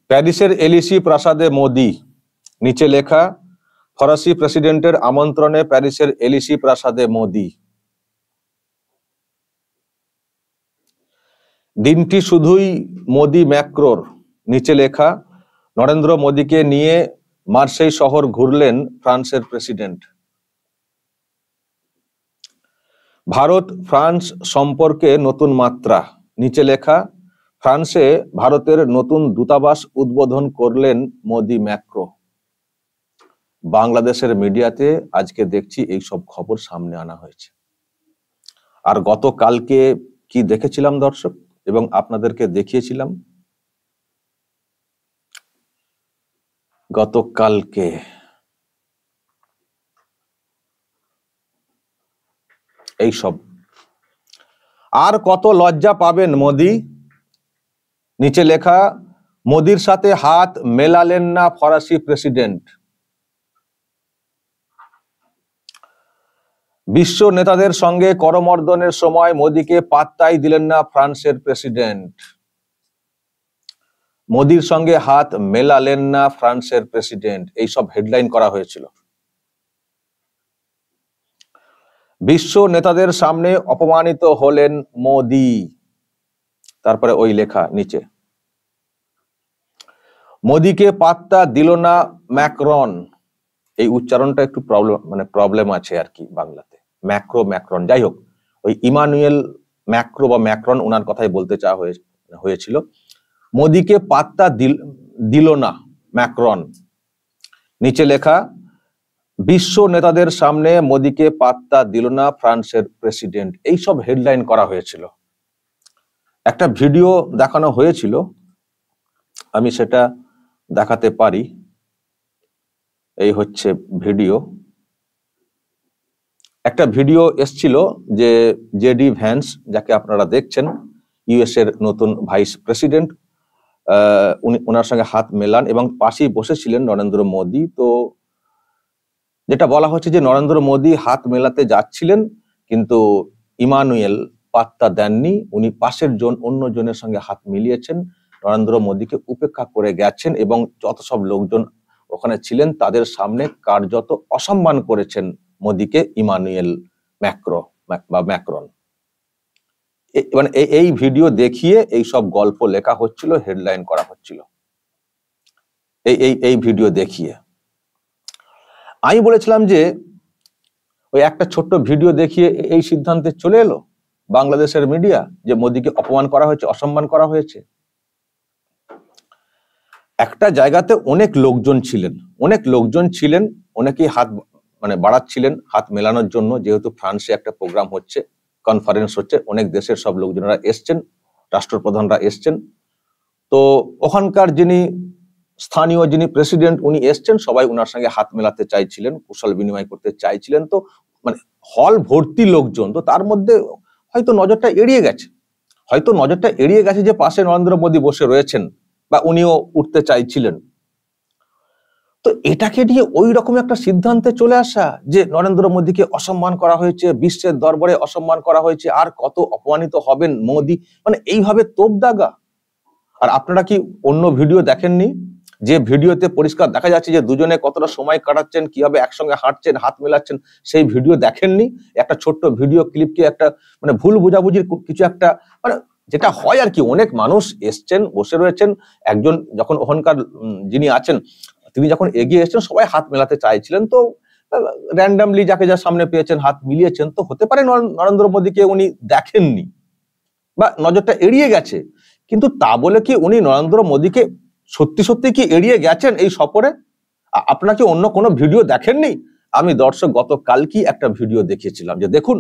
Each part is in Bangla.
প্যারিসের এলিসি প্রাসাদে মোদি, নিচে লেখা ফরাসি প্রেসিডেন্টের আমন্ত্রণে প্যারিসের এলিসি প্রাসাদে মোদি। দিনটি শুধুই মোদি ম্যাক্রোর, নিচে লেখা নরেন্দ্র মোদীকে নিয়ে মার্সেই শহর ঘুরলেন ফ্রান্সের প্রেসিডেন্ট। ভারত ফ্রান্স সম্পর্কে নতুন মাত্রা, নিচে লেখা ফ্রান্সে ভারতের নতুন দূতাবাস উদ্বোধন করলেন মোদি ম্যাক্রো। বাংলাদেশের মিডিয়াতে আজকে দেখছি এই সব খবর সামনে আনা হয়েছে। আর গতকালকে কি দেখেছিলাম দর্শক, এবং আপনাদেরকে দেখিয়েছিলাম গতকালকে এই সব। আর কত লজ্জা পাবেন মোদি, নিচে লেখা মোদির সাথে হাত মেলালেন না ফরাসি প্রেসিডেন্ট। বিশ্ব নেতাদের সঙ্গে করমর্দনের সময় মোদিকে পাত্তাই দিলেন না ফ্রান্সের প্রেসিডেন্ট। মোদির সঙ্গে হাত মেলালেন না ফ্রান্সের প্রেসিডেন্ট, এই সব হেডলাইন করা হয়েছিল। বিশ্ব নেতাদের সামনে অপমানিত হলেন মোদি, তারপরে ওই লেখা নিচে মোদিকে পাত্তা দিল না ম্যাক্রন। এই উচ্চারণটা একটু প্রবলেম আছে আর কি বাংলাতে, ম্যাক্রো ম্যাক্রন, যাই হোক ওই ইমানুয়েল ম্যাক্রো বা ম্যাক্রন ওনার কথাই বলতে চাওয়া হয়েছিল। মোদিকে পাত্তা দিল না ম্যাক্রন, নিচে লেখা বিশ্ব নেতাদের সামনে মোদিকে পাত্তা দিল না ফ্রান্সের প্রেসিডেন্ট, এই সব হেডলাইন করা হয়েছিল। একটা ভিডিও দেখানো হয়েছিল, আমি সেটা দেখাতে পারি। এই হচ্ছে ভিডিও। একটা ভিডিও এসছিল যে জেডি ভ্যান্স, যাকে আপনারা দেখছেন, ইউএস এর নতুন ভাইস প্রেসিডেন্ট, উনি ওনার সঙ্গে হাত মেলান এবং পাশেই বসেছিলেন নরেন্দ্র মোদী। তো যেটা বলা হচ্ছে যে নরেন্দ্র মোদী হাত মেলাতে যাচ্ছিলেন, কিন্তু ইমানুয়েল পাত্তা দেননি, উনি পাশের অন্য জনের সঙ্গে হাত মিলিয়েছেন, নরেন্দ্র মোদীকে উপেক্ষা করে গেছেন এবং যত সব লোকজন ওখানে ছিলেন তাদের সামনে কার্যত অসম্মান করেছেন মোদীকে ইমানুয়েল ম্যাক্রো বা ম্যাক্রন। মানে এই ভিডিও দেখিয়ে এই সব গল্প লেখা হচ্ছিল, হেডলাইন করা হচ্ছিল এই ভিডিও দেখিয়ে। আমি বলেছিলাম যে ওই একটা ছোট্ট ভিডিও দেখিয়ে এই সিদ্ধান্তে চলে এলো বাংলাদেশের মিডিয়া যে মোদীকে অপমান করা হয়েছে, অসম্মান করা হয়েছে। একটা জায়গাতে অনেক লোকজন ছিলেন, অনেকেই হাত বাড়াচ্ছিলেন হাত মেলানোর জন্য, যেহেতু ফ্রান্সে একটা প্রোগ্রাম হচ্ছে, কনফারেন্স হচ্ছে, অনেক দেশের সব লোকজনেরা এসছেন, রাষ্ট্রপ্রধানরা এসছেন। তো ওখানকার স্থানীয় যিনি প্রেসিডেন্ট উনি এসছেন, সবাই ওনার সঙ্গে হাত মেলাতে চাইছিলেন, কুশল বিনিময় করতে চাইছিলেন। তো হল ভর্তি লোকজন, তো তার মধ্যে হয়তো নজরটা এড়িয়ে গেছে যে পাশে নরেন্দ্র মোদী বসে রয়েছেন বা উনিও উঠতে চাইছিলেন। তো এটাকে নিয়ে ওই রকম একটা সিদ্ধান্তে চলে আসা যে নরেন্দ্র মোদীকে অসম্মান করা হয়েছে, বিশ্বের দরবারে অসম্মান করা হয়েছে, আর কত অপমানিত হবেন মোদী, এইভাবে তোপ দাগা। আর আপনারা কি অন্য ভিডিও দেখেননি যে ভিডিওতে পরিষ্কার দেখা যাচ্ছে যে দুজনে কতটা সময় কাটাচ্ছেন, কিভাবে একসঙ্গে হাঁটছেন, হাত মেলাচ্ছেন, সেই ভিডিও দেখেননি? একটা ছোট্ট ভিডিও ক্লিপকে একটা ভুল বোঝাবুঝির কিছু একটা যেটা হয় আর কি, অনেক মানুষ এসছেন, বসে রয়েছেন, একজন যখন ওখানকার যিনি আছেন তিনি যখন এগিয়ে এসছেন সবাই হাত মেলাতে চাইছিলেন, তো র্যান্ডামলি যাকে যা সামনে পেয়েছেন হাত মিলিয়েছেন। তো হতে পারে নরেন্দ্র মোদীকে উনি দেখেননি বা নজরটা এড়িয়ে গেছে, কিন্তু তা বলে কি উনি নরেন্দ্র মোদীকে সত্যি কি এড়িয়ে গেছেন এই সফরে? আপনাকে অন্য কোনো ভিডিও দেখেননি? আমি দর্শক গতকালকে একটা ভিডিও দেখিয়েছিলাম যে দেখুন,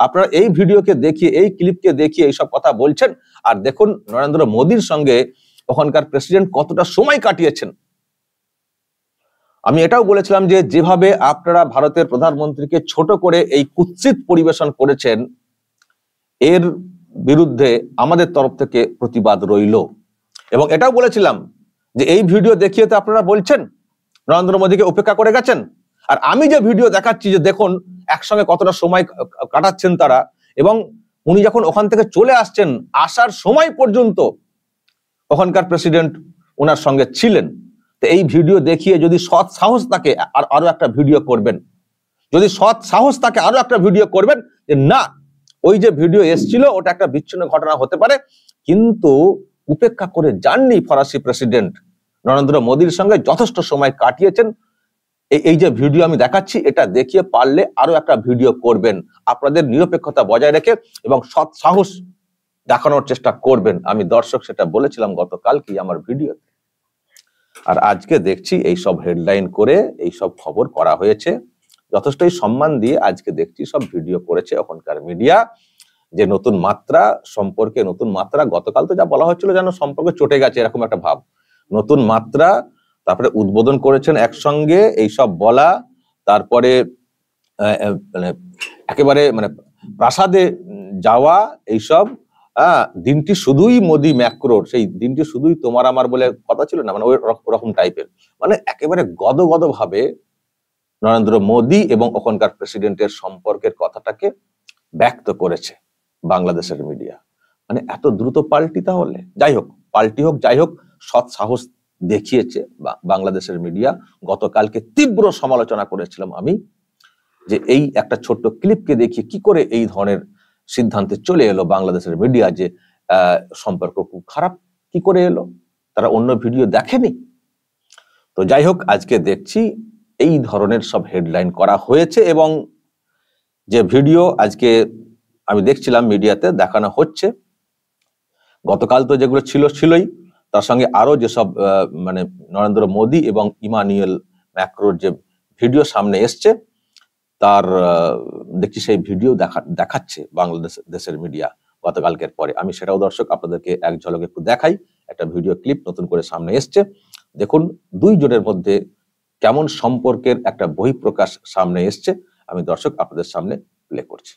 আপনারা এই ভিডিওকে দেখিয়ে, এই ক্লিপকে দেখিয়ে এইসব কথা বলছেন, আর দেখুন নরেন্দ্র মোদীর সঙ্গে ওখানকার প্রেসিডেন্ট কতটা সময় কাটিয়েছেন। আমি এটাও বলেছিলাম যে যেভাবে আপনারা ভারতের প্রধানমন্ত্রীকে ছোট করে এই কুৎসিত পরিবেশন করেছেন, এর বিরুদ্ধে আমাদের তরফ থেকে প্রতিবাদ রইল। এবং এটাও বলেছিলাম যে এই ভিডিও দেখিয়ে তো আপনারা বলছেন নরেন্দ্র মোদীকে উপেক্ষা করে গেছেন, আর আমি যে ভিডিও দেখাচ্ছি যে দেখুন একসঙ্গে কতটা সময় কাটাচ্ছেন তারা, এবং উনি যখন ওখান থেকে চলে আসছেন, আসার সময় পর্যন্ত ওখানকার প্রেসিডেন্ট ওনার সঙ্গে ছিলেন। তো এই ভিডিও দেখিয়ে যদি সৎ সাহস তাকে আরো একটা ভিডিও করবেন, যদি সৎ সাহস তাকে আরো একটা ভিডিও করবেন যে না ওই যে ভিডিও এসছিল ওটা একটা বিচ্ছিন্ন ঘটনা হতে পারে, কিন্তু উপেক্ষা করে যাননি ফরাসি প্রেসিডেন্ট, নরেন্দ্র মোদীর সঙ্গে যথেষ্ট সময় কাটিয়েছেন। এই যে ভিডিও আমি দেখাচ্ছি এটা দেখিয়ে পারলে আরো একটা ভিডিও করবেন, আপনাদের নিরপেক্ষতা বজায় রেখে এবং সৎ সাহস দেখানোর চেষ্টা করবেন। আমি দর্শক সেটা বলেছিলাম গতকাল কি আমার ভিডিওতে। আর আজকে দেখছি এই সব হেডলাইন করে এই সব খবর করা হয়েছে, যথেষ্টই সম্মান দিয়ে আজকে দেখছি সব ভিডিও করেছে ওখানকার মিডিয়া, যে নতুন মাত্রা সম্পর্কে, নতুন মাত্রা গতকাল তো যা বলা হচ্ছিল যেন সম্পর্কে চটে গেছে এরকম একটা ভাব, নতুন মাত্রা, তারপরে উদ্বোধন করেছেন একসঙ্গে এইসব বলা, তারপরে মানে একেবারে মানে প্রাসাদে যাওয়া এইসব, দিনটি শুধুই মোদি ম্যাক্রোর, সেই দিনটি শুধুই তোমার আমার বলে কথা ছিল না, মানে ওই রকম টাইপের, মানে একেবারে গদগদ ভাবে নরেন্দ্র মোদি এবং ওখানকার প্রেসিডেন্টের সম্পর্কের কথাটাকে ব্যক্ত করেছে বাংলাদেশের মিডিয়া। মানে এত দ্রুত পাল্টি, তাহলে যাই হোক পাল্টি হোক যাই হোক, সৎ সাহস দেখিয়েছে বাংলাদেশের মিডিয়া। গতকালকে তীব্র সমালোচনা করেছিলাম আমি যে এই একটা ছোট্ট ক্লিপকে দেখিয়ে কি করে এই ধরনের সিদ্ধান্তে চলে এলো বাংলাদেশের মিডিয়া, যে সম্পর্ক খুব খারাপ কি করে এলো, তারা অন্য ভিডিও দেখেনি। তো যাই হোক আজকে দেখছি এই ধরনের সব হেডলাইন করা হয়েছে, এবং যে ভিডিও আজকে আমি দেখছিলাম মিডিয়াতে দেখানো হচ্ছে, গতকাল তো যেগুলো ছিলই, তার সঙ্গে আরো যেসব মানে নরেন্দ্র মোদি এবং ইমানুয়েল ম্যাক্রোর যে ভিডিও সামনে এসছে, তার দেখছি সেই ভিডিও দেখাচ্ছে বাংলাদেশ দেশের মিডিয়া গতকালকের পরে। আমি সেটাও দর্শক আপনাদেরকে এক ঝলকে একটু দেখাই, একটা ভিডিও ক্লিপ নতুন করে সামনে এসছে, দেখুন দুই জনের মধ্যে কেমন সম্পর্কের একটা বহিঃপ্রকাশ সামনে এসছে, আমি দর্শক আপনাদের সামনে প্লে করছি।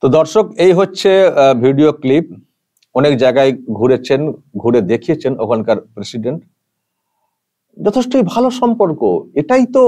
তো দর্শক এই হচ্ছে ভিডিও ক্লিপ, অনেক জায়গায় ঘুরেছেন, ঘুরে দেখিয়েছেন ওখানকার প্রেসিডেন্ট, যথেষ্টই ভালো সম্পর্ক, এটাই তো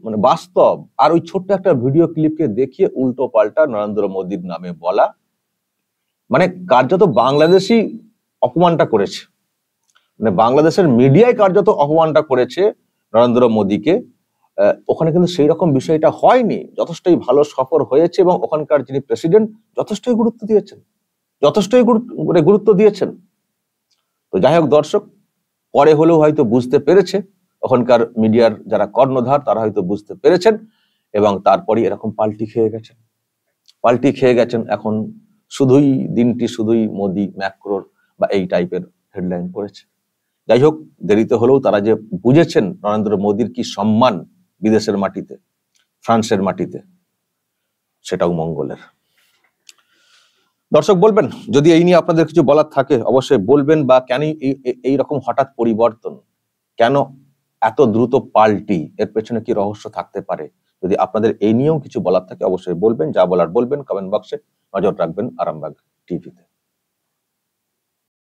মানে বাস্তব। আর ওই ছোট্ট একটা ভিডিও ক্লিপকে দেখিয়ে উল্টো পাল্টা নরেন্দ্র মোদীর নামে বলা, মানে কার্যত বাংলাদেশি অপমানটা করেছে, মানে বাংলাদেশের মিডিয়ায় কার্যত অপমানটা করেছে নরেন্দ্র মোদীকে। ওখানে কিন্তু সেই রকম বিষয়টা হয়নি, যথেষ্টই ভালো সফর হয়েছে এবং ওখানকার যিনি প্রেসিডেন্ট যথেষ্টই গুরুত্ব দিয়েছেন। তো যাই হোক দর্শক, পরে হলেও হয়তো বুঝতে পেরেছে ওখানকার মিডিয়ার যারা কর্ণধার, তারা হয়তো বুঝতে পেরেছেন এবং তারপরে এরকম পাল্টি খেয়ে গেছেন। এখন দিনটি শুধুই মোদি ম্যাক্রোর বা এই টাইপের হেডলাইন করেছে। যাই হোক, দেরিতে হলেও তারা যে বুঝেছেন নরেন্দ্র মোদীর কি সম্মান বিদেশের মাটিতে, ফ্রান্সের মাটিতে, সেটাও মঙ্গলের। দর্শক বলবেন, যদি এই নিয়ে আপনাদের কিছু বলার থাকে অবশ্যই বলবেন, বা কেন এই রকম হঠাৎ পরিবর্তন, কেন এত দ্রুত পাল্টি, এর পেছনে কি রহস্য থাকতে পারে? যদি আপনাদের এই নিয়েও কিছু বলার থাকে অবশ্যই বলবেন, যা বলার বলবেন কমেন্ট বক্সে। নজর রাখবেন আরামবাগ টিভিতে।